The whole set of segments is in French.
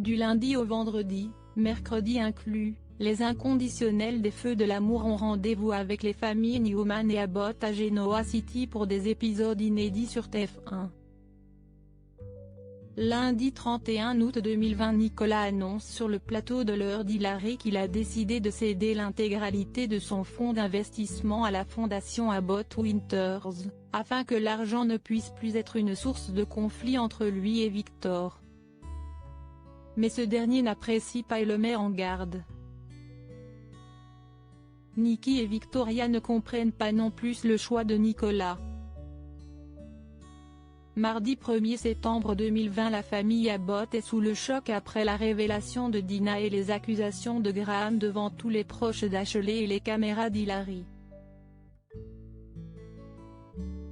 Du lundi au vendredi, mercredi inclus, les inconditionnels des Feux de l'amour ont rendez-vous avec les familles Newman et Abbott à Genoa City pour des épisodes inédits sur TF1. Lundi 31 août 2020, Nicolas annonce sur le plateau de l'heure d'Hilary qu'il a décidé de céder l'intégralité de son fonds d'investissement à la fondation Abbott Winters, afin que l'argent ne puisse plus être une source de conflit entre lui et Victor. Mais ce dernier n'apprécie pas et le met en garde. Nikki et Victoria ne comprennent pas non plus le choix de Nicolas. Mardi 1er septembre 2020, la famille Abbott est sous le choc après la révélation de Dina et les accusations de Graham devant tous les proches d'Ashley et les caméras d'Hilary.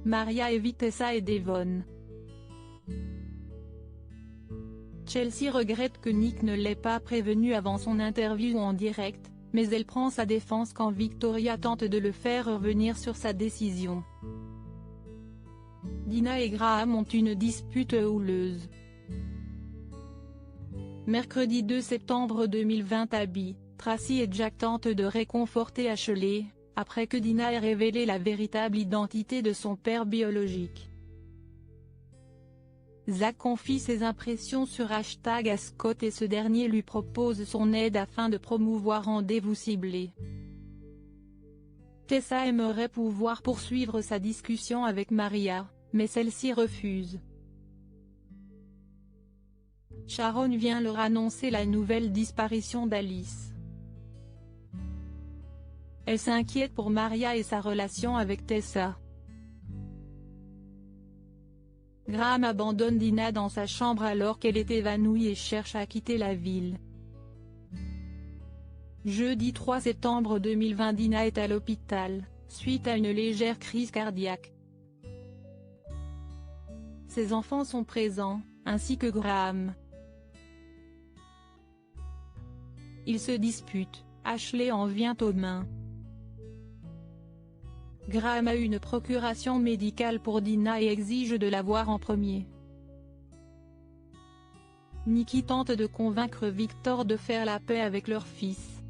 Maria évite Tessa et Devon. Chelsea regrette que Nick ne l'ait pas prévenu avant son interview en direct, mais elle prend sa défense quand Victoria tente de le faire revenir sur sa décision. Dina et Graham ont une dispute houleuse. Mercredi 2 septembre 2020, Abby, Tracy et Jack tentent de réconforter Ashley, après que Dina ait révélé la véritable identité de son père biologique. Zach confie ses impressions sur #à Scott et ce dernier lui propose son aide afin de promouvoir Rendez-vous ciblé. Tessa aimerait pouvoir poursuivre sa discussion avec Maria, mais celle-ci refuse. Sharon vient leur annoncer la nouvelle disparition d'Alice. Elle s'inquiète pour Maria et sa relation avec Tessa. Graham abandonne Dina dans sa chambre alors qu'elle est évanouie et cherche à quitter la ville. Jeudi 3 septembre 2020, Dina est à l'hôpital, suite à une légère crise cardiaque. Ses enfants sont présents, ainsi que Graham. Ils se disputent, Ashley en vient aux mains. Graham a une procuration médicale pour Dina et exige de la voir en premier. Nikki tente de convaincre Victor de faire la paix avec leur fils.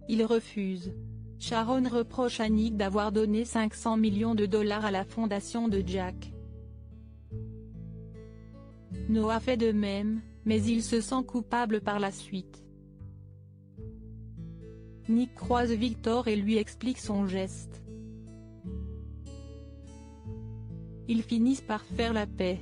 Il refuse. Sharon reproche à Nick d'avoir donné 500 millions de dollars à la fondation de Jack. Noah fait de même, mais il se sent coupable par la suite. Nick croise Victor et lui explique son geste. Ils finissent par faire la paix.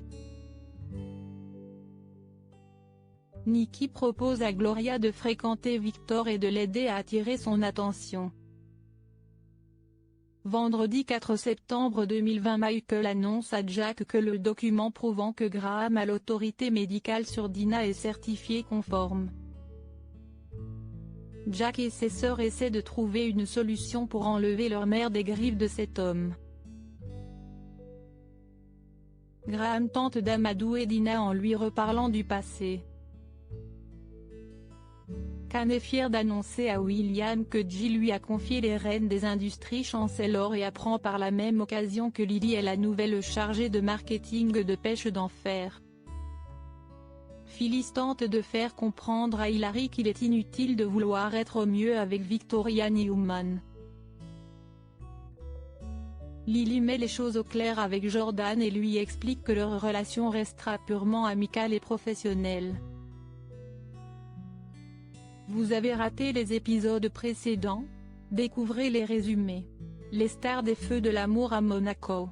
Nikki propose à Gloria de fréquenter Victor et de l'aider à attirer son attention. Vendredi 4 septembre 2020, Michael annonce à Jack que le document prouvant que Graham a l'autorité médicale sur Dina est certifié conforme. Jack et ses sœurs essaient de trouver une solution pour enlever leur mère des griffes de cet homme. Graham tente d'amadouer Dina en lui reparlant du passé. Khan est fier d'annoncer à William que Jill lui a confié les rênes des industries Chancellor et apprend par la même occasion que Lily est la nouvelle chargée de marketing de Pêche d'Enfer. Phyllis tente de faire comprendre à Hillary qu'il est inutile de vouloir être au mieux avec Victoria Newman. Lily met les choses au clair avec Jordan et lui explique que leur relation restera purement amicale et professionnelle. Vous avez raté les épisodes précédents? Découvrez les résumés. Les stars des Feux de l'amour à Monaco.